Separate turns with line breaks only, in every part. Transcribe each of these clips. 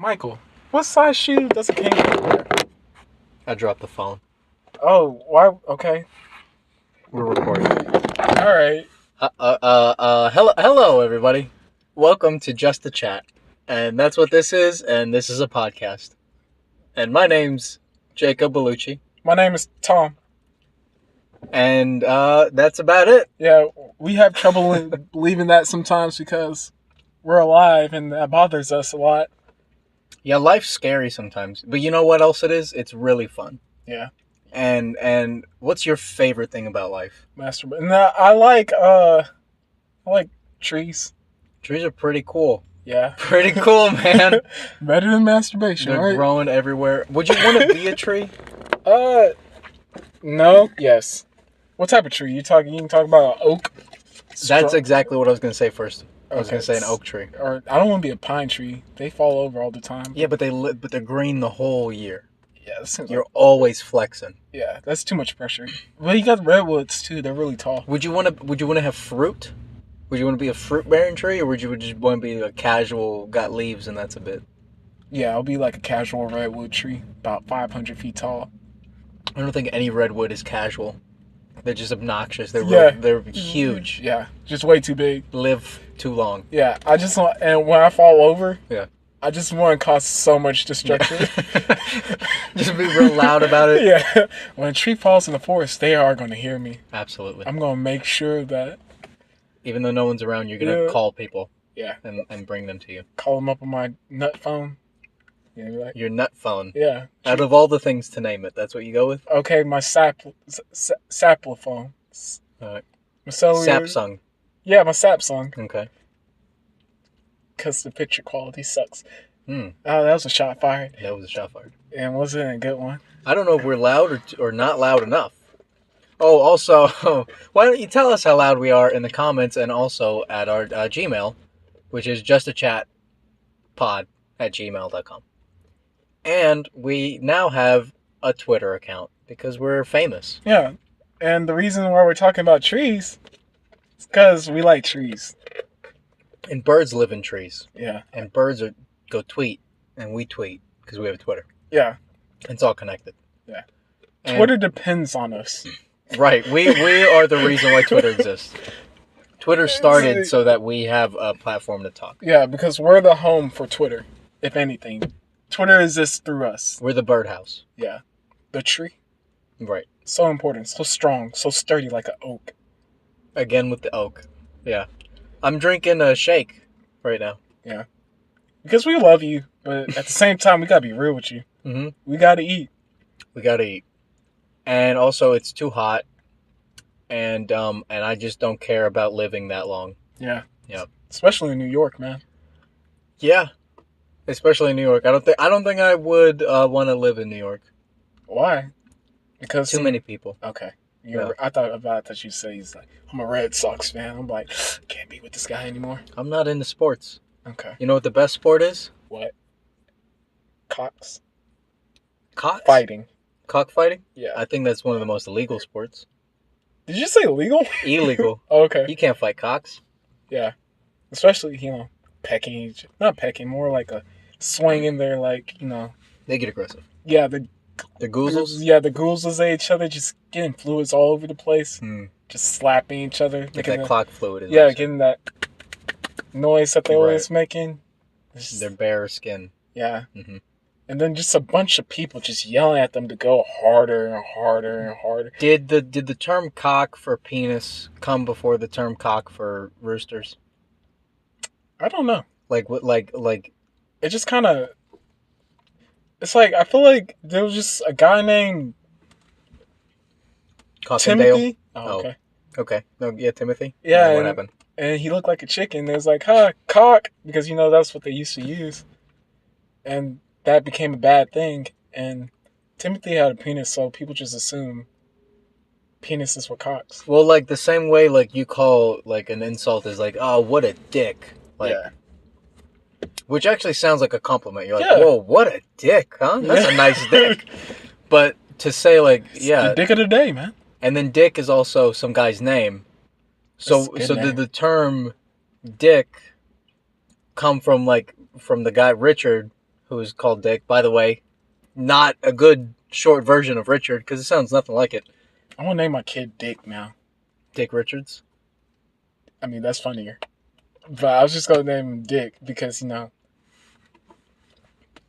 Michael, what size shoe does a kangaroo wear?
I dropped the phone.
Oh, why? Okay.
We're recording.
All right.
Hello, everybody. Welcome to Just a Chat. And that's what this is, and this is a podcast. And my name's Jacob Bellucci.
My name is Tom.
And that's about it.
Yeah, we have trouble in believing that sometimes because we're alive and that bothers us a lot.
Yeah, life's scary sometimes. But you know what else it is? It's really fun.
Yeah.
And what's your favorite thing about life?
Masturbate. And I like trees.
Trees are pretty cool.
Yeah.
Pretty cool, man.
Better than masturbation,
They're
right?
growing everywhere. Would you want to be a tree?
No. Yes. What type of tree? You can talk about an oak?
That's exactly what I was going to say first. I was
Okay.
going to say an oak tree.
Or I don't want to be a pine tree. They fall over all the time.
Yeah, but they're green the whole year.
Yeah, that seems
You're always flexing.
Yeah, that's too much pressure. Well, you got redwoods too. They're really tall.
Would you want to have fruit? Would you want to be a fruit bearing tree, or would you just want to be a casual, got leaves and that's a bit?
Yeah, I'll be like a casual redwood tree, about 500 feet tall.
I don't think any redwood is casual. They're just obnoxious. They're huge.
Yeah, just way too big.
Live too long.
Yeah, I just want, and when I fall over,
Yeah,
I just want to cause so much destruction.
just be real loud about it.
Yeah, when a tree falls in the forest, they are going to hear me.
Absolutely.
I'm going to make sure that.
Even though no one's around, you're gonna call people.
Yeah.
And bring them to you.
Call them up on my nut phone. Yeah, like,
Your nut phone.
Yeah.
Out of all the things to name it, that's what you go with?
Okay, my saplophone.
Alright.
Sapsung. Yeah, my Sapsung.
Okay.
Because the picture quality sucks.
Hmm.
Oh, that was a shot fired.
That was a shot fired.
And wasn't it a good one?
I don't know if we're loud or not loud enough. Oh, also, why don't you tell us how loud we are in the comments and also at our Gmail, which is justachatpod@gmail.com. And we now have a Twitter account because we're famous.
Yeah. And the reason why we're talking about trees is because we like trees.
And birds live in trees.
Yeah.
And birds go tweet, and we tweet because we have a Twitter.
Yeah.
It's all connected.
Yeah.
And,
Twitter depends on us.
Right. We are the reason why Twitter exists. Twitter started so that we have a platform to talk.
Yeah, because we're the home for Twitter, if anything. Twitter exists through us.
We're the birdhouse.
Yeah. The tree.
Right.
So important, so strong, so sturdy like an oak.
Again with the oak. Yeah. I'm drinking a shake right now.
Yeah. Because we love you, but at the same time, we got to be real with you.
Mm-hmm.
We got to eat.
We got to eat. And also, it's too hot. And I just don't care about living that long.
Yeah.
Yeah.
Especially in New York, man.
Yeah. Especially in New York. I don't think I would want to live in New York.
Why? Because
too many people.
Okay.
Yeah.
I thought that you say he's like, I'm a Red Sox fan. I'm like, can't be with this guy anymore.
I'm not into sports.
Okay.
You know what the best sport is?
What? Cocks?
Cocks?
Fighting.
Cockfighting?
Yeah.
I think that's one of the most illegal sports.
Did you say illegal?
Illegal.
Oh, okay.
You can't fight cocks.
Yeah. Especially, pecking. Not pecking, more like a swinging there, like,
They get aggressive.
Yeah,
The goozles?
Yeah, the goozles at each other, just getting fluids all over the place. Just slapping each other.
Like that clock fluid.
Yeah, getting that noise that they're always making.
Their bare skin.
Yeah.
Mm-hmm.
And then just a bunch of people just yelling at them to go harder and harder and harder.
Did the term cock for penis come before the term cock for roosters?
I don't know.
Like
It just kind of... It's like, I feel like there was just a guy named Timothy. Oh, okay.
Okay. No, yeah, Timothy.
Yeah.
What happened?
And he looked like a chicken. It was like, cock. Because, that's what they used to use. And that became a bad thing. And Timothy had a penis, so people just assume penises were cocks.
Well, like the same way, like you call like an insult is like, oh, what a dick. Like,
yeah.
Which actually sounds like a compliment. You're like, whoa, what a dick, huh? That's a nice dick. But to say like,
the dick of the day, man.
And then dick is also some guy's name. So did the term dick come from the guy Richard who is called Dick. By the way, not a good short version of Richard because it sounds nothing like it.
I want to name my kid Dick now.
Dick Richards.
I mean, that's funnier. But I was just going to name him Dick because,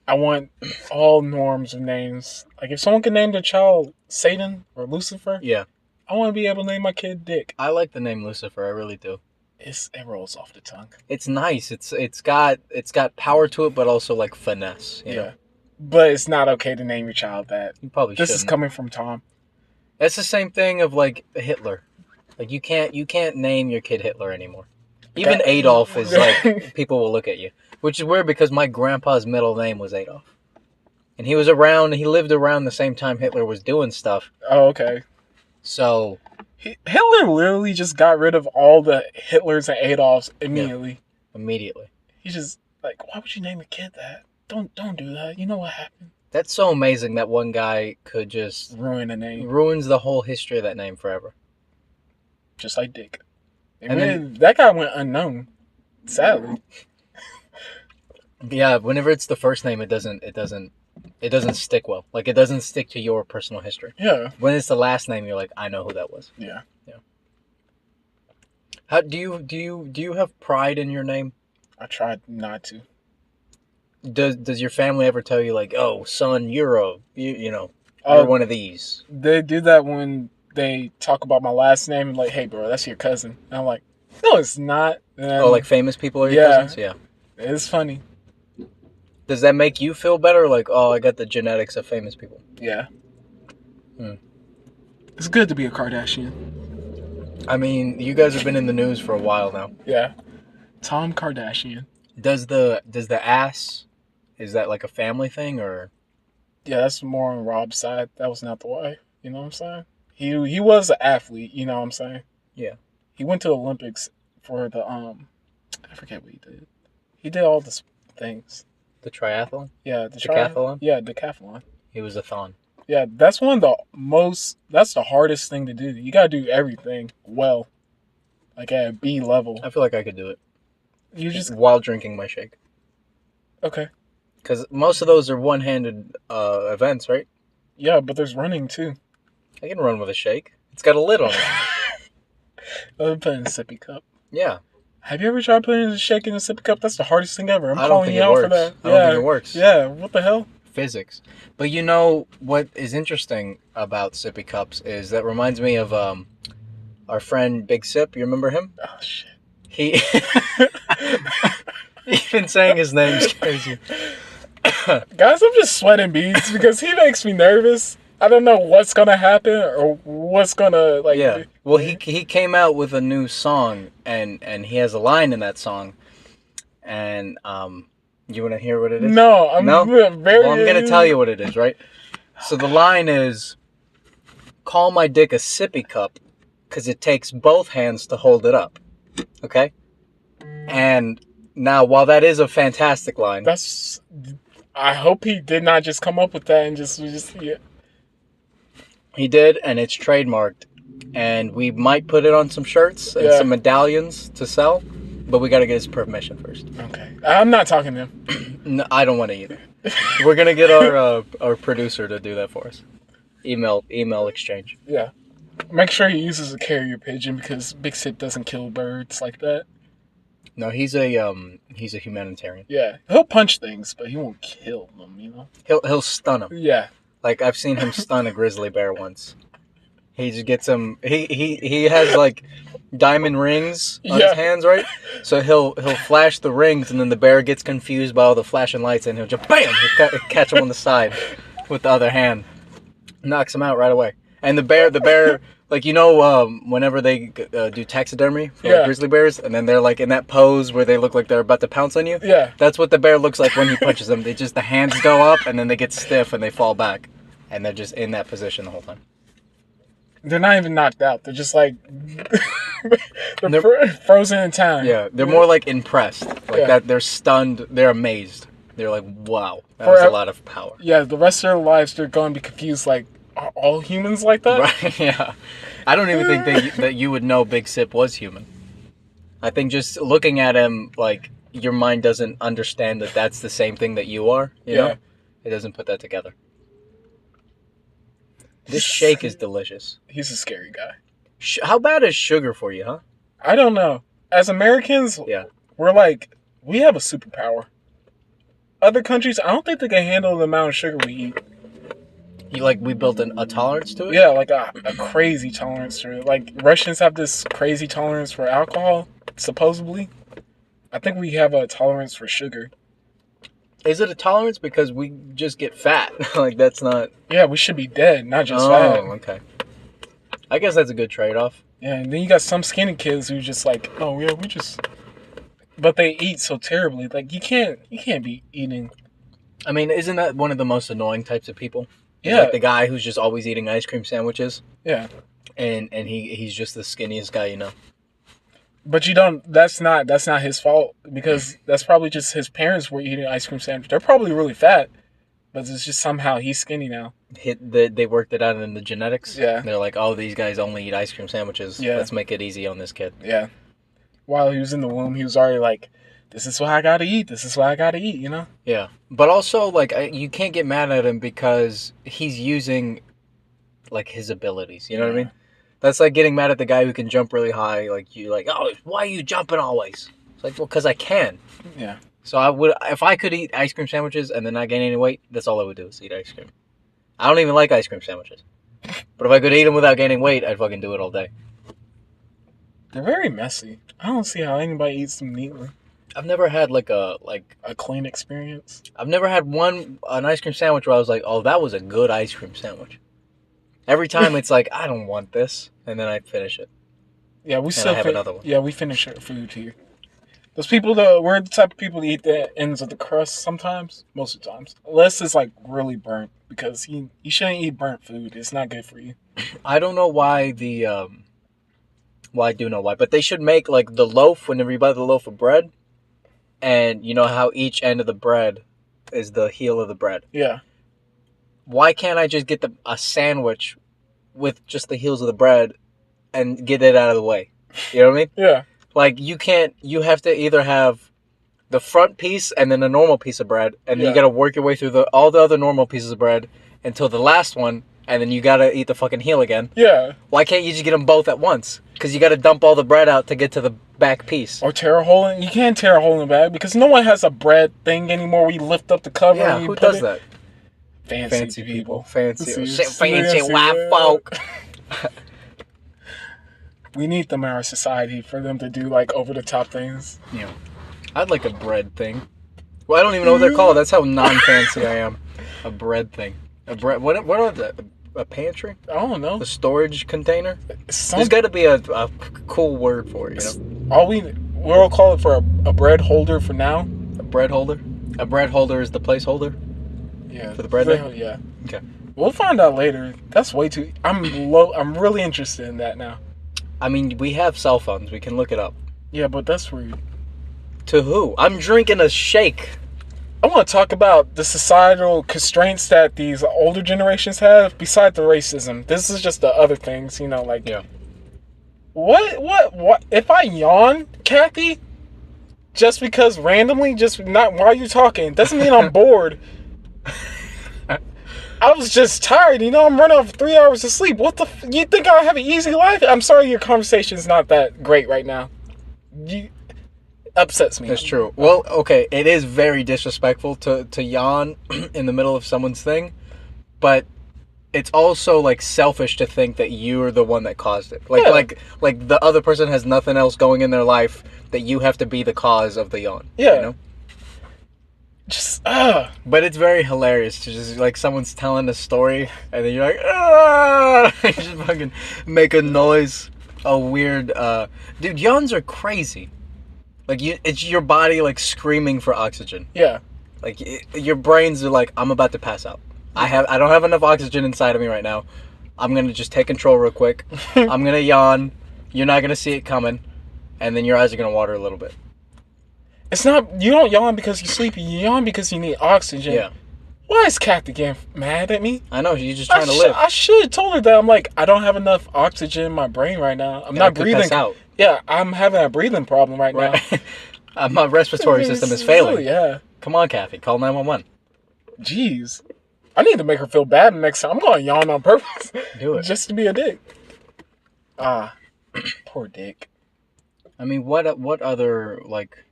I want all norms of names. Like, if someone can name their child Satan or Lucifer,
Yeah.
I want to be able to name my kid Dick.
I like the name Lucifer. I really do.
It rolls off the tongue.
It's nice. It's got power to it, but also like finesse. You know?
But it's not okay to name your child that.
You probably
This
shouldn't.
is coming from Tom.
That's the same thing of like Hitler. Like you can't name your kid Hitler anymore. Even Adolf is like people will look at you, which is weird because my grandpa's middle name was Adolf, and he was around. He lived around the same time Hitler was doing stuff.
Oh, okay.
So
Hitler literally just got rid of all the Hitlers and Adolfs immediately.
Yeah, immediately.
He's just like, why would you name a kid that? Don't do that. You know what happened?
That's so amazing that one guy could just
Ruin a name.
ruins the whole history of that name forever.
Just like Dick.
And then-
That guy went unknown. Sadly.
Yeah, whenever it's the first name, it doesn't stick well. Like it doesn't stick to your personal history.
Yeah.
When it's the last name, you're like, I know who that was.
Yeah.
How do you have pride in your name?
I tried not to.
Does your family ever tell you like, oh son, you're one of these?
They do that when they talk about my last name and like, hey bro, that's your cousin. And I'm like, no, it's not. And
Oh, like famous people are your cousins? Yeah.
It's funny.
Does that make you feel better? Like, oh, I got the genetics of famous people.
Yeah.
Hmm.
It's good to be a Kardashian.
I mean, you guys have been in the news for a while now.
Yeah. Tom Kardashian.
Does the ass, is that like a family thing or?
Yeah, that's more on Rob's side. That was not the wife. You know what I'm saying? He was an athlete. You know what I'm saying?
Yeah.
He went to the Olympics for the I forget what he did. He did all the things.
The triathlon?
Yeah,
Decathlon?
Yeah, decathlon.
He was a thon.
Yeah, that's one of that's the hardest thing to do. You gotta do everything well. Like at a B level.
I feel like I could do it.
You just
while drinking my shake.
okay.
Because most of those are one-handed events, right?
Yeah, but there's running too.
I can run with a shake. It's got a lid on it.
I'll put it in a sippy cup.
Yeah.
Have you ever tried putting a shake in a sippy cup? That's the hardest thing ever.
I don't think it works. I don't think it works.
Yeah, what the hell?
Physics. But you know what is interesting about sippy cups is that reminds me of our friend Big Sip. You remember him?
Oh shit.
He even saying his name scares you.
Guys, I'm just sweating beads because he makes me nervous. I don't know what's gonna happen or what's gonna like.
Yeah. Well, he came out with a new song and he has a line in that song, and you want to hear what it is?
No, I'm
no?
very.
Well, I'm gonna tell you what it is, right? So the line is, "Call my dick a sippy cup, 'cause it takes both hands to hold it up." Okay. And now, while that is a fantastic line,
I hope he did not just come up with that and just yeah.
he did, and it's trademarked, and we might put it on some shirts and some medallions to sell, but we got to get his permission first.
Okay, I'm not talking to him.
No, I don't want to either. We're gonna get our producer to do that for us. Email exchange.
Yeah, make sure he uses a carrier pigeon because Big Sip doesn't kill birds like that.
No, he's a humanitarian.
Yeah, he'll punch things, but he won't kill them. You know.
He'll stun them.
Yeah.
Like I've seen him stun a grizzly bear once. He just gets him. He has like diamond rings on his hands, right? So he'll flash the rings, and then the bear gets confused by all the flashing lights, and he'll just bam, he'll catch him on the side with the other hand, knocks him out right away. And the bear, like whenever they do taxidermy for grizzly bears, and then they're like in that pose where they look like they're about to pounce on you.
Yeah.
That's what the bear looks like when he punches them. The hands go up, and then they get stiff and they fall back, and they're just in that position the whole time.
They're not even knocked out. They're just like they're frozen in time.
Yeah, they're more like impressed, like that. They're stunned. They're amazed. They're like, "Wow, that was a lot of power."
Yeah, the rest of their lives they're going to be confused. Like, are all humans like that?
Right? Yeah. I don't even think that you would know Big Sip was human. I think just looking at him, like your mind doesn't understand that that's the same thing that you are. You know, it doesn't put that together. This shake is delicious.
He's a scary guy.
How bad is sugar for you, huh?
I don't know. As Americans, we're like, we have a superpower. Other countries, I don't think they can handle the amount of sugar we eat.
We built a tolerance to it?
Yeah, like a crazy tolerance to it. Like, Russians have this crazy tolerance for alcohol, supposedly. I think we have a tolerance for sugar.
Is it a tolerance because we just get fat? Like, that's not...
Yeah, we should be dead, not just fat.
Oh, okay. I guess that's a good trade-off.
Yeah, and then you got some skinny kids who just like, oh, yeah, we just... But they eat so terribly. Like, you can't be eating...
I mean, isn't that one of the most annoying types of people?
Yeah.
Like the guy who's just always eating ice cream sandwiches.
Yeah.
And he's just the skinniest guy you know.
But you don't. That's not his fault, because that's probably just his parents were eating ice cream sandwich. They're probably really fat, but it's just somehow he's skinny now.
They worked it out in the genetics.
Yeah.
They're like, oh, these guys only eat ice cream sandwiches.
Yeah.
Let's make it easy on this kid.
Yeah. While he was in the womb, he was already like, this is what I gotta eat. This is what I gotta eat. You know.
Yeah, but also like you can't get mad at him because he's using like his abilities. You know what I mean? That's like getting mad at the guy who can jump really high. Like, oh, why are you jumping always? It's like, well, because I can.
Yeah.
So I would, if I could eat ice cream sandwiches and then not gain any weight, that's all I would do is eat ice cream. I don't even like ice cream sandwiches. But if I could eat them without gaining weight, I'd fucking do it all day.
They're very messy. I don't see how anybody eats them neatly.
I've never had a
clean experience.
I've never had an ice cream sandwich where I was like, oh, that was a good ice cream sandwich. Every time it's like, I don't want this, and then I finish it.
Yeah, we still
have another one.
Yeah, we finish our food here. Those people, we're the type of people to eat the ends of the crust sometimes, most of the times. Unless it's like really burnt, because you shouldn't eat burnt food. It's not good for you.
I don't know why well, I do know why, but they should make like the loaf whenever you buy the loaf of bread, and you know how each end of the bread is the heel of the bread.
Yeah.
Why can't I just get a sandwich with just the heels of the bread and get it out of the way? You know what I mean?
Yeah.
Like, you have to either have the front piece and then a normal piece of bread, and then you got to work your way through all the other normal pieces of bread until the last one, and then you got to eat the fucking heel again.
Yeah.
Why can't you just get them both at once? Because you got to dump all the bread out to get to the back piece.
Or tear a hole in. You can't tear a hole in the bag, because no one has a bread thing anymore where you lift up the cover.
Yeah,
and you
who does that?
Fancy people.
Fancy white folk.
We need them in our society for them to do like over the top things.
Yeah. I'd like a bread thing. Well, I don't even know what they're called. That's how non-fancy I am. A bread thing. A bread. What are they? A pantry?
I don't know.
A storage container? There's got to be a cool word for it. You know?
We'll call it for a bread holder for now.
A bread holder. A bread holder is the placeholder.
Yeah.
For the bread.
Yeah.
Okay.
We'll find out later. That's way too. I'm really interested in that now.
I mean, we have cell phones. We can look it up.
Yeah, but that's rude.
To who? I'm drinking a shake.
I want to talk about the societal constraints that these older generations have, besides the racism. This is just the other things, you know, like...
Yeah.
What? If I yawn, Kathy, just because randomly, just not while you're talking, doesn't mean I'm bored. I was just tired, you know, I'm running off 3 hours of sleep. You think I have an easy life? I'm sorry your conversation's not that great right now. Upsets me.
That's true. Well, okay, it is very disrespectful to yawn in the middle of someone's thing, but it's also like selfish to think that you're the one that caused it. Like the other person has nothing else going in their life that you have to be the cause of the yawn.
Yeah.
You know?
Just
But it's very hilarious to just like someone's telling a story and then you're like you just fucking make a noise, a weird dude, yawns are crazy. Like it's your body like screaming for oxygen.
Yeah.
Like your brains are like, I'm about to pass out. I don't have enough oxygen inside of me right now. I'm gonna just take control real quick. I'm gonna yawn. You're not gonna see it coming, and then your eyes are gonna water a little bit.
It's not, you don't yawn because you're sleepy. You yawn because you need oxygen.
Yeah.
Why is Kathy getting mad at me?
I know, she's just trying to live.
I should have told her that. I'm like, I don't have enough oxygen in my brain right now. I'm not breathing.
Pass out.
Yeah, I'm having a breathing problem right now.
My respiratory system is failing.
Yeah.
Come on, Kathy. Call 911.
Jeez. I need to make her feel bad next time. I'm going to yawn on purpose.
Do it.
Just to be a dick. Ah. Poor dick.
I mean, what other, like...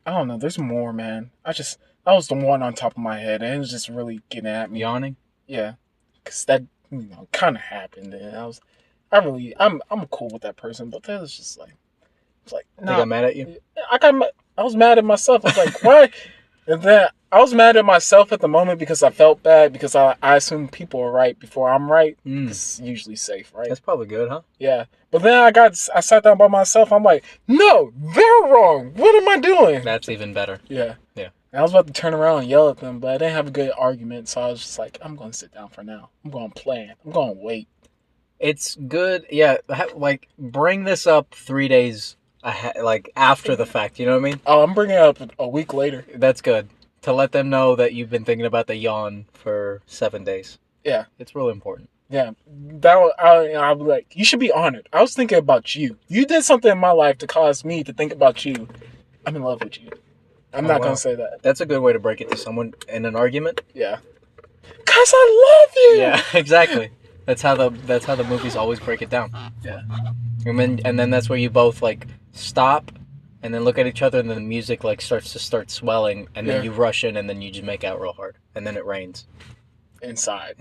I don't know. There's more, man. That was the one on top of my head, and it was just really getting at me.
Yawning?
Yeah. Because that, kind of happened, and I'm cool with that person, but that was just like, it's like,
They got mad at you?
I was mad at myself. I was like, why? And then I was mad at myself at the moment because I felt bad because I assumed people are right before I'm right. It's usually safe, right?
That's probably good, huh?
Yeah. But then I sat down by myself. I'm like, no, they're wrong. What am I doing?
That's even better.
Yeah.
Yeah.
And I was about to turn around and yell at them, but I didn't have a good argument. So I was just like, I'm going to sit down for now. I'm going to plan. I'm going to wait.
It's good. Yeah. Like, bring this up 3 days like after the fact. You know what I mean?
Oh, I'm bringing it up a week later.
That's good. To let them know that you've been thinking about the yawn for 7 days.
Yeah.
It's really important.
Yeah. I'll be like, you should be honored. I was thinking about you. You did something in my life to cause me to think about you. I'm in love with you. I'm not going to say that.
That's a good way to break it to someone in an argument.
Yeah. Because I love you.
Yeah, exactly. That's how the movies always break it down.
Yeah.
And then that's where you both like stop and then look at each other and then the music like starts to swelling and then you rush in and then you just make out real hard and then it rains.
Inside.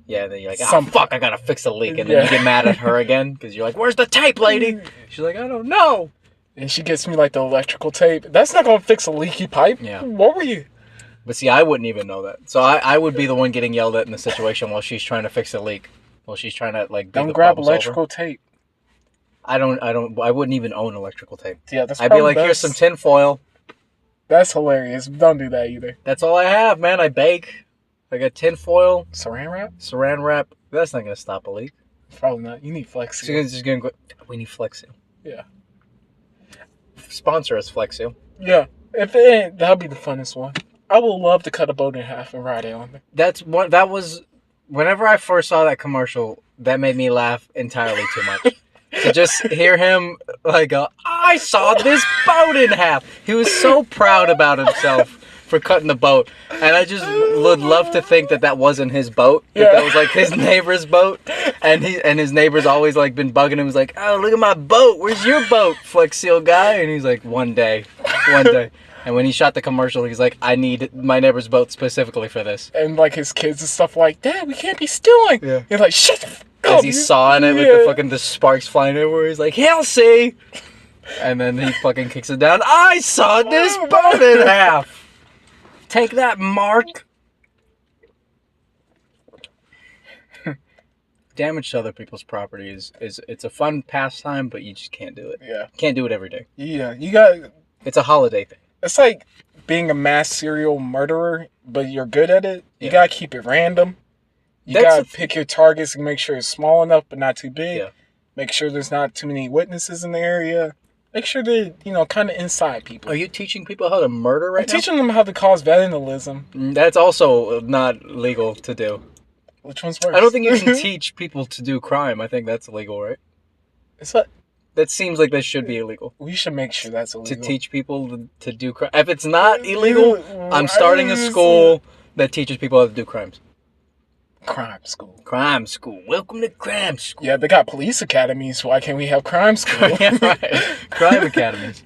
Yeah, and then you're like, fuck, I gotta fix the leak. And then you get mad at her again because you're like, where's the tape, lady? She's like, I don't know.
And she gets me like the electrical tape. That's not gonna fix a leaky pipe.
Yeah.
What were you?
But see, I wouldn't even know that. So I would be the one getting yelled at in the situation while she's trying to fix the leak. While she's trying to like
don't grab electrical tape.
I wouldn't even own electrical tape.
Yeah, that's
I'd be like, here's some tin foil.
That's hilarious. Don't do that either.
That's all I have, man. I bake. I got tin foil.
Saran
wrap. That's not gonna stop a leak.
Probably not. You need Flex Seal.
She's just gonna go. We need Flex Seal.
Yeah.
Sponsor us, Flex Seal.
Yeah. If it ain't, that'll be the funnest one. I would love to cut a boat in half and ride it on there.
That was. Whenever I first saw that commercial, that made me laugh entirely too much. To just hear him like, I saw this boat in half. He was so proud about himself for cutting the boat, and I just would love to think that wasn't his boat. That was like his neighbor's boat, and his neighbor's always like been bugging him. He's like, oh, look at my boat. Where's your boat, Flex Seal guy? And he's like, one day. And when he shot the commercial, he's like, I need my neighbor's boat specifically for this.
And like his kids and stuff like, Dad, we can't be stealing.
Yeah.
He's like, shut the fuck up.
As he's sawing it with the sparks flying everywhere, he's like, he'll see. And then he fucking kicks it down. I saw this boat in half. Take that, Mark. Damage to other people's property is it's a fun pastime, but you just can't do it.
Yeah.
Can't do it every day.
Yeah.
It's a holiday thing.
It's like being a mass serial murderer, but you're good at it. You gotta keep it random. You gotta pick your targets and make sure it's small enough but not too big.
Yeah.
Make sure there's not too many witnesses in the area. Make sure they're, kind of inside people.
Are you teaching people how to murder right now?
I'm teaching them how to cause vandalism.
That's also not legal to do.
Which one's worse?
I don't think you can teach people to do crime. I think that's illegal, right?
It's what?
That seems like that should be illegal.
We should make sure that's illegal.
To teach people to do crime. If it's not illegal, I'm starting a school that teaches people how to do crimes.
Crime school.
Crime school. Welcome to crime school.
Yeah, they got police academies. Why can't we have crime school?
Yeah, right. Crime academies.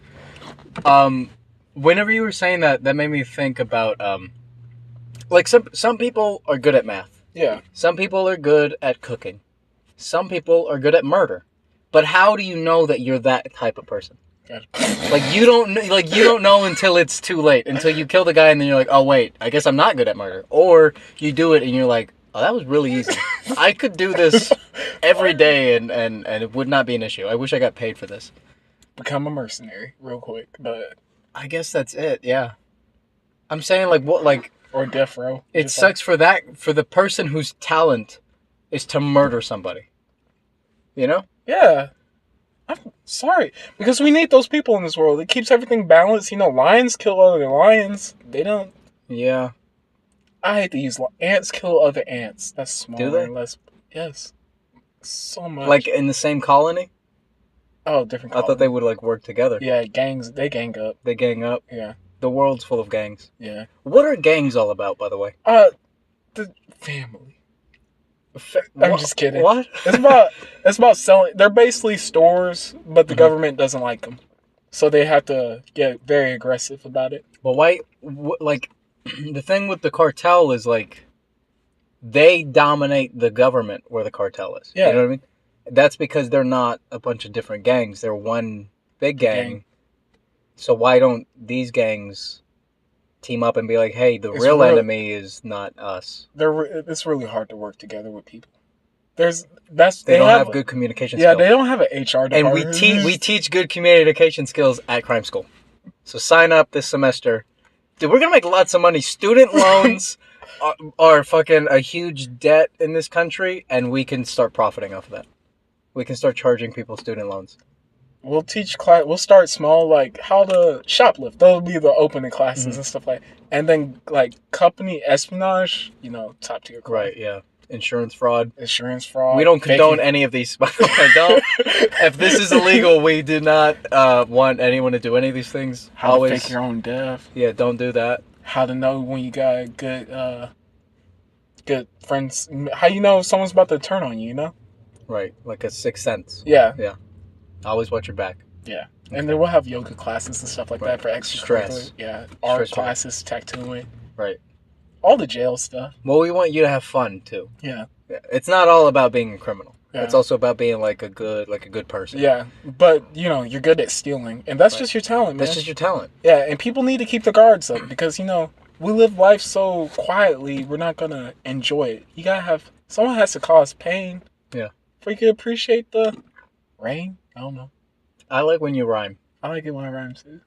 Whenever you were saying that made me think about like some people are good at math.
Yeah.
Some people are good at cooking. Some people are good at murder. But how do you know that you're that type of person? You don't know until it's too late. Until you kill the guy and then you're like, oh wait, I guess I'm not good at murder. Or you do it and you're like, oh, that was really easy. I could do this every day and it would not be an issue. I wish I got paid for this.
Become a mercenary real quick, but
I guess that's it. Yeah. I'm saying
or death row.
It sucks for the person whose talent is to murder somebody. You know?
Yeah. I'm sorry. Because we need those people in this world. It keeps everything balanced. Lions kill other lions. They don't.
Yeah.
I hate to use ants kill other ants. That's smaller
Do they?
and less. Yes. So much.
Like in the same colony?
Oh, different
I
color.
thought they would like work together.
Yeah, gangs. They gang up.
They gang up.
Yeah.
The world's full of gangs.
Yeah.
What are gangs all about, by the way?
The family. I'm just kidding.
What?
It's about selling. They're basically stores, but the government doesn't like them, so they have to get very aggressive about it.
But why? Like, the thing with the cartel is like, they dominate the government where the cartel is.
Yeah.
You know what I mean? That's because they're not a bunch of different gangs. They're one big gang. So why don't these gangs team up and be like, hey, the real enemy is not us?
It's really hard to work together with people. They
don't have good communication skills.
Yeah, they don't have an HR department.
And we teach good communication skills at crime school. So sign up this semester. Dude, we're going to make lots of money. Student loans are fucking a huge debt in this country, and we can start profiting off of that. We can start charging people student loans.
We'll teach class. We'll start small, like how to shoplift. Those will be the opening classes and stuff like. And then like company espionage, top tier.
Right. Yeah. Insurance fraud.
We
don't condone any of these. If this is illegal, we do not want anyone to do any of these things.
How to fake your own death.
Yeah. Don't do that.
How to know when you got good friends. How you know if someone's about to turn on you?
Right. Like a sixth sense.
Yeah.
Yeah. Always watch your back.
Yeah. And then we'll have yoga classes and stuff like that for extra
stress.
Yeah. Art classes, tattooing.
Right.
All the jail stuff.
Well, we want you to have fun too.
Yeah.
It's not all about being a criminal.
Yeah.
It's also about being like a good person.
Yeah. But you're good at stealing. And that's just your talent, man.
That's just your talent.
Yeah, and people need to keep the guards up because, we live life so quietly, we're not gonna enjoy it. You gotta have someone has to cause pain.
Yeah.
For you to appreciate the rain. I don't know.
I like when you rhyme.
I like it when I rhyme too.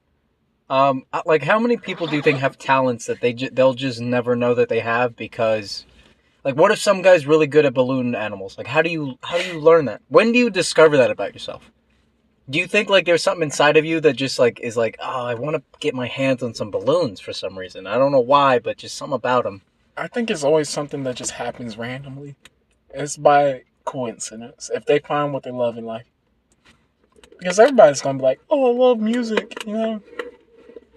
Like how many people do you think have talents that they'll just never know that they have because, like, what if some guy's really good at balloon animals? Like, how do you learn that? When do you discover that about yourself? Do you think like there's something inside of you that just like is like, oh, I want to get my hands on some balloons for some reason. I don't know why, but just something about them.
I think it's always something that just happens randomly. It's by coincidence if they find what they love in life. Because everybody's gonna be like, "Oh, I love music,"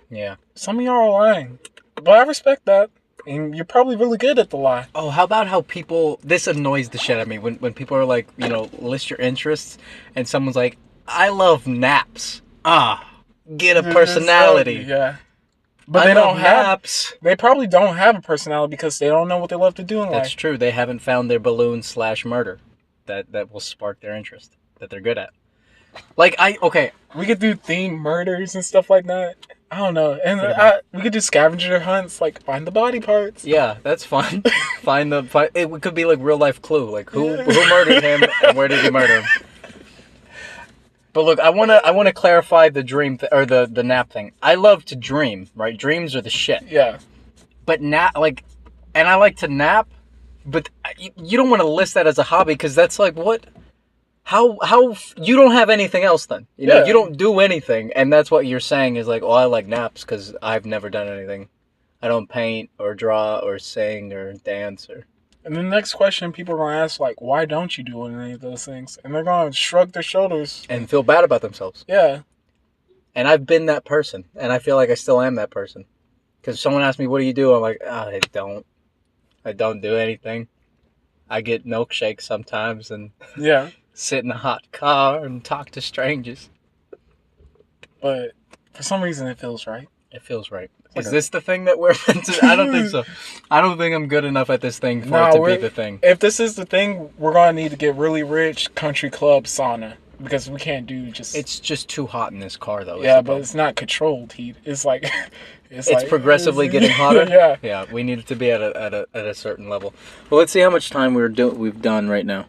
Yeah.
Some of y'all are lying, but I respect that, and you're probably really good at the lie.
Oh, how about how people? This annoys the shit out of me when people are like, list your interests, and someone's like, "I love naps." Get a personality.
Yeah. But they don't have
naps.
They probably don't have a personality because they don't know what they love to do in life.
That's true. They haven't found their balloon/murder that will spark their interest that they're good at. Like
we could do themed murders and stuff like that. I don't know, and we could do scavenger hunts, like find the body parts.
Yeah, that's fun. It could be like real life Clue, like who murdered him and where did he murder him. But look, I wanna clarify the dream or the nap thing. I love to dream, right? Dreams are the shit.
Yeah.
But and I like to nap, but you don't want to list that as a hobby because that's like what. How you don't have anything else then? You don't do anything, and that's what you're saying is like, oh, I like naps because I've never done anything. I don't paint or draw or sing or dance or.
And the next question people are gonna ask like, why don't you do any of those things? And they're gonna shrug their shoulders
and feel bad about themselves.
Yeah.
And I've been that person, and I feel like I still am that person. Because someone asks me, "What do you do?" I'm like, I don't do anything. I get milkshakes sometimes, and sit in a hot car and talk to strangers.
But for some reason, it feels right.
It feels right. Is this the thing that we're meant to? I don't think so. I don't think I'm good enough at this thing for it to be the thing.
If this is the thing, we're gonna need to get really rich country club sauna because we can't do just.
It's just too hot in this car, though.
Yeah, but it's not controlled heat. It's like.
It's progressively getting hotter.
Yeah.
Yeah, we need it to be at a certain level. Well, let's see how much time we've done right now.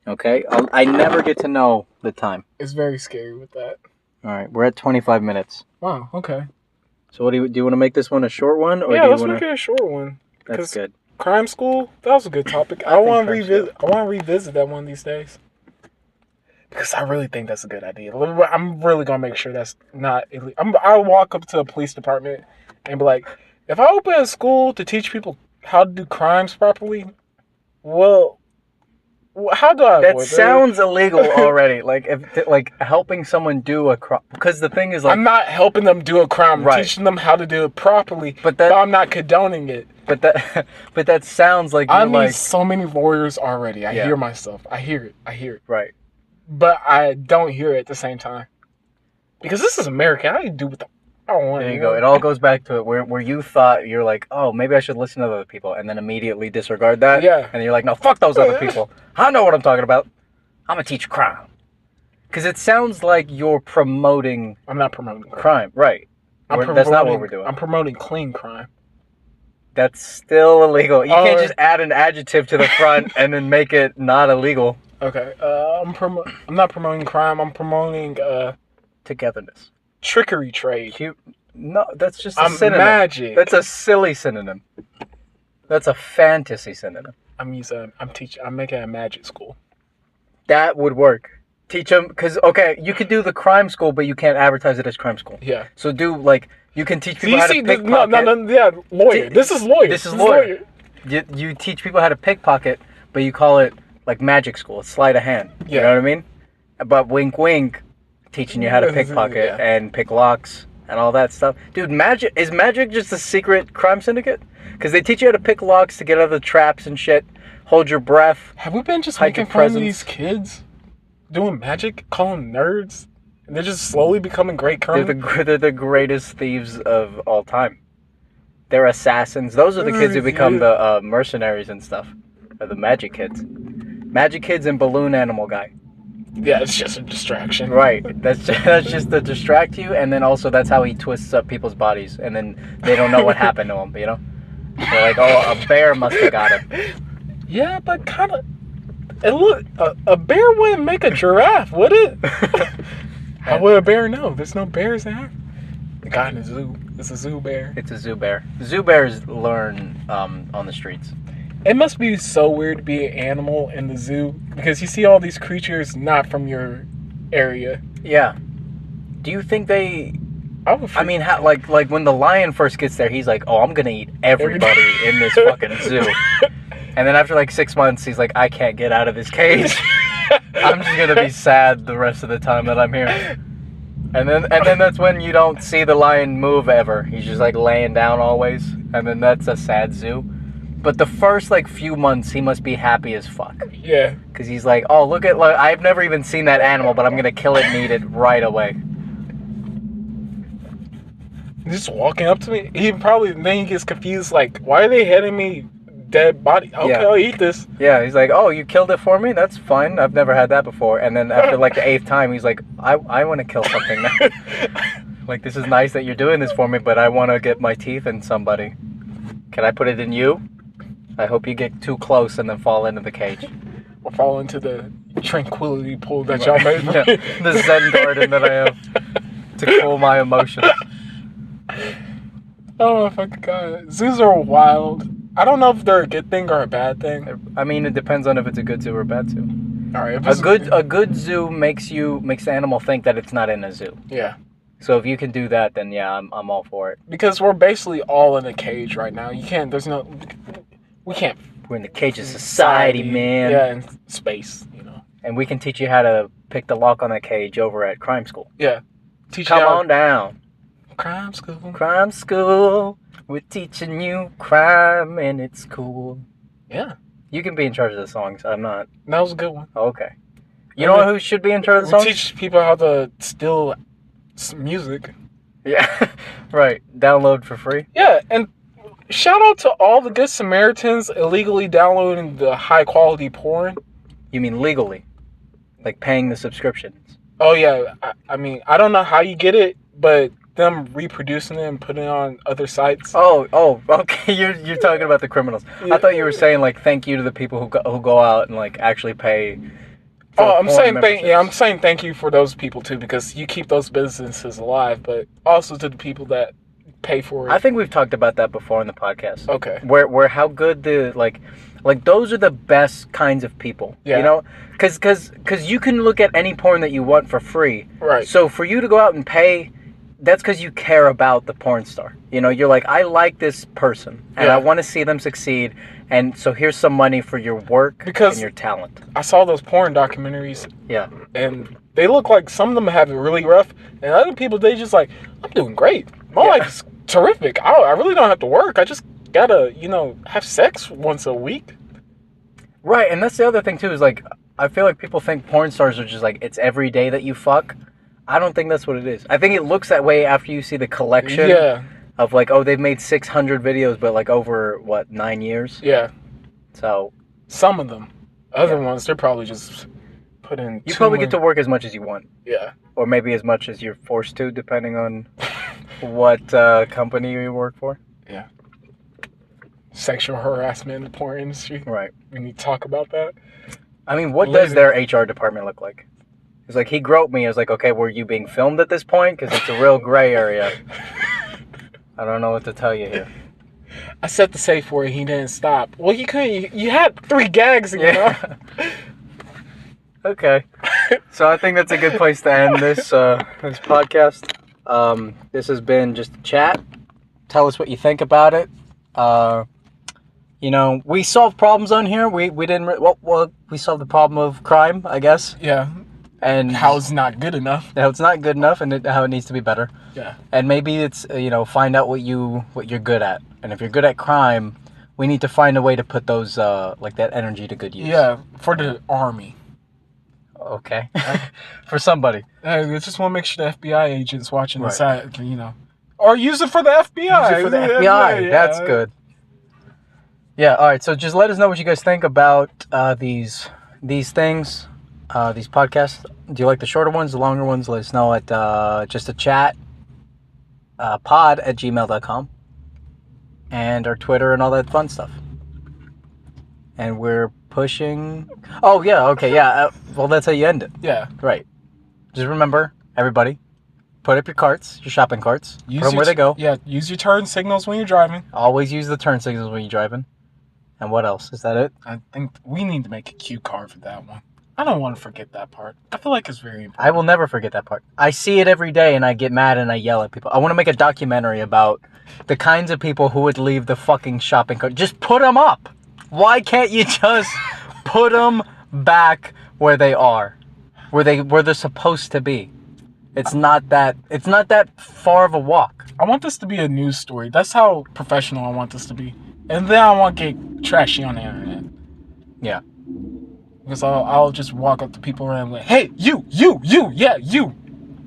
Okay, I never get to know the time.
It's very scary with that.
All right, we're at 25 minutes.
Wow. Okay.
So what do you want to make this one a short one, or
let's make it a short one.
That's good.
Crime school, that was a good topic. I want to revisit that one of these days because I really think that's a good idea. I'm really gonna make sure that's not illegal. I'll walk up to a police department and be like, if I open a school to teach people how to do crimes properly, well. How do I
That
avoid
sounds illegal already. Like if like helping someone do a crime, because the thing is like
I'm not helping them do a crime. I'm
Right.
teaching them how to do it properly,
But
but
that-
I'm not condoning it.
but that but that sounds like
I
you're
meet
like
so many lawyers already. I
Yeah.
hear myself. I hear it.
right.
But I don't hear it at the same time. Because this is America. I can do what I want.
There you go. It all goes back to it where you thought you're like, oh, maybe I should listen to other people, and then immediately disregard that.
Yeah.
And you're like, no, fuck those other people. I know what I'm talking about. I'm gonna teach crime. Because it sounds like you're promoting
I'm not promoting crime.
crime, right? That's not what we're doing.
I'm promoting clean crime.
That's still illegal. You can't
Oh.
just add an adjective to the front and then make it not illegal.
Okay. I'm not promoting crime. I'm promoting
Togetherness.
trickery trade.
No, that's just a
I'm
synonym.
magic.
That's a silly synonym. That's a fantasy synonym.
I'm making a magic school.
That would work. Teach them, because, okay, you could do the crime school, but you can't advertise it as crime school.
Yeah.
So do, like, you can teach people how to pickpocket.
Yeah, lawyer. This is lawyer.
This is lawyer. You teach people how to pickpocket, but you call it, like, magic school. It's sleight of hand.
Yeah.
You know what I mean? But wink, wink, teaching you how to pickpocket
Yeah.
and pick locks and all that stuff. Dude, is magic just a secret crime syndicate? Because they teach you how to pick locks to get out of the traps and shit. Hold your breath.
Have we been just
Hide
making
your
fun of
presence.
these kids doing magic, calling them nerds? And they're just slowly becoming great
They're
criminals.
they're the greatest thieves of all time. They're assassins. Those are the kids who become the mercenaries and stuff. Or the magic kids. Magic kids and balloon animal guy.
Yeah, it's just a distraction.
Right. That's just to distract you, and then also that's how he twists up people's bodies, and then they don't know what happened to him. You know? They're like, oh, a bear must have got him.
Yeah, but kind of. And look, a bear wouldn't make a giraffe, would it? How would a bear know? There's no bears there. The guy in the zoo. It's a zoo bear.
It's a zoo bear. Zoo bears learn on the streets.
It must be so weird to be an animal in the zoo because you see all these creatures not from your area.
Yeah. Do you think they?
I
mean, how, like when the lion first gets there, he's like, "Oh, I'm gonna eat everybody in this fucking zoo." And then after like 6 months, he's like, "I can't get out of this cage. I'm just gonna be sad the rest of the time that I'm here." And then that's when you don't see the lion move ever. He's just like laying down always, and then that's a sad zoo. But the first like few months, he must be happy as fuck.
Yeah.
Because he's like, "Oh, look, I've never even seen that animal, but I'm gonna kill it and eat it right away."
Just walking up to me, then he gets confused. Like, why are they hitting me? Dead body. Okay,
Yeah.
I'll eat this.
Yeah, he's like, "Oh, you killed it for me? That's fine. I've never had that before." And then after like the 8th time, he's like, I want to kill something now. Like, this is nice that you're doing this for me, but I want to get my teeth in somebody. Can I put it in you? I hope you get too close and then fall into the cage.
Or fall into the tranquility pool that y'all made.
Yeah, the Zen garden that I have to cool my emotions.
I don't know if I could. Zoos are wild. I don't know if they're a good thing or a bad thing.
I mean, it depends on if it's a good zoo or a bad zoo.
All right,
A good zoo makes the animal think that it's not in a zoo.
Yeah.
So if you can do that, then yeah, I'm all for it.
Because we're basically all in a cage right now. We can't.
We're in the cage of society, man.
Yeah, in space, you know.
And we can teach you how to pick the lock on that cage over at crime school.
Yeah.
Come on down.
Crime school.
Crime school. We're teaching you crime and it's cool.
Yeah.
You can be in charge of the songs. I'm not.
That was a good one.
Okay. You know who should be in charge of the
We
songs?
teach people how to steal music.
Yeah. Right. Download for free.
Yeah, and shout out to all the good Samaritans illegally downloading the high quality porn.
You mean legally? Like paying the subscriptions?
Oh yeah, I mean, I don't know how you get it, but them reproducing it and putting it on other sites.
Oh, okay. You're talking about the criminals.
Yeah.
I thought you were saying like thank you to the people who go out and like actually pay.
Oh, I'm saying thank you for those people too, because you keep those businesses alive, but also to the people that pay for it.
I think we've talked about that before in the podcast.
Okay.
Where how good the like those are the best kinds of people.
Yeah.
You know, because you can look at any porn that you want for free.
Right.
So for you to go out and pay that's because you care about the porn star. You know, you're like, I like this person, and I want to see them succeed, and so here's some money for your work and your talent.
I saw those porn documentaries.
Yeah.
And they look like some of them have it really rough, and other people, they just like, I'm doing great. My life is terrific. I really don't have to work. I just gotta, have sex once a week.
Right, and that's the other thing, too, is like, I feel like people think porn stars are just like, it's every day that you fuck. I don't think that's what it is. I think it looks that way after you see the collection of like, oh, they've made 600 videos, but like over, 9 years?
Yeah.
So.
Some of them. Other ones, they're probably just put in.
You probably get to work as much as you want.
Yeah.
Or maybe as much as you're forced to, depending on what company you work for.
Yeah. Sexual harassment in the porn industry.
Right.
We need to talk about that.
I mean, what does their HR department look like? It's like, he groped me. I was like, okay, were you being filmed at this point? Because it's a real gray area. I don't know what to tell you here.
I set the safe word. He didn't stop. Well, you couldn't. You had 3 gags, you know?
Okay. So I think that's a good place to end this this podcast. This has been just a chat. Tell us what you think about it. We solve problems on here. We didn't. We solved the problem of crime, I guess.
Yeah.
And
how it's not good enough.
How it's not good enough, and how it needs to be better.
Yeah.
And maybe it's find out what you're good at, and if you're good at crime, we need to find a way to put those that energy to good use.
Yeah, for the army.
Okay. For somebody.
I just want to make sure the FBI agents watching this, or use it for the FBI.
Use it for the FBI. That's good. Yeah. All right. So just let us know what you guys think about these things. These podcasts. Do you like the shorter ones, the longer ones? Let us know at just a chat pod@gmail.com, and our Twitter and all that fun stuff. And we're pushing. Oh yeah, okay, yeah. Well, that's how you end it.
Yeah.
Right. Just remember, everybody, put up your carts, your shopping carts. Put them where they go.
Yeah. Use your turn signals when you're driving.
Always use the turn signals when you're driving. And what else? Is that it?
I think we need to make a cue card for that one. I don't want to forget that part. I feel like it's very important.
I will never forget that part. I see it every day and I get mad and I yell at people. I want to make a documentary about the kinds of people who would leave the fucking shopping cart. Just put them up. Why can't you just put them back where they are? Where they're supposed to be. It's not that far of a walk.
I want this to be a news story. That's how professional I want this to be. And then I want to get trashy on the internet.
Yeah.
Because I'll just walk up to people around and like, hey, you, yeah, you.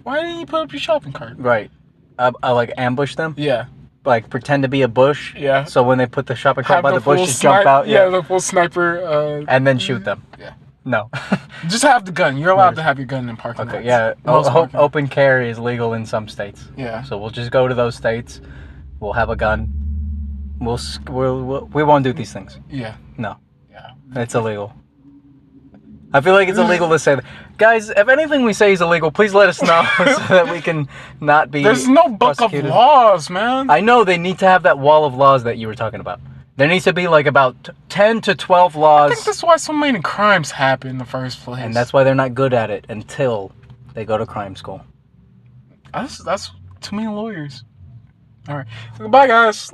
Why didn't you put up your shopping cart?
Right. I like ambush them.
Yeah.
Like pretend to be a bush.
Yeah.
So when they put the shopping cart by the bush, just jump out.
Yeah, the full sniper.
And then shoot them.
Yeah.
No.
Just have the gun. You're allowed to have your gun in parking lots.
Okay, yeah. Open carry is legal in some states.
Yeah.
So we'll just go to those states. We'll have a gun. We won't do these things.
Yeah.
No.
Yeah.
It's illegal. I feel like it's illegal to say that. Guys, if anything we say is illegal, please let us know so that we can not be
There's no book of laws, man.
I know they need to have that wall of laws that you were talking about. There needs to be like about 10 to 12 laws.
I think that's why so many crimes happen in the first place.
And that's why they're not good at it until they go to crime school.
That's too many lawyers. All right. Goodbye, guys.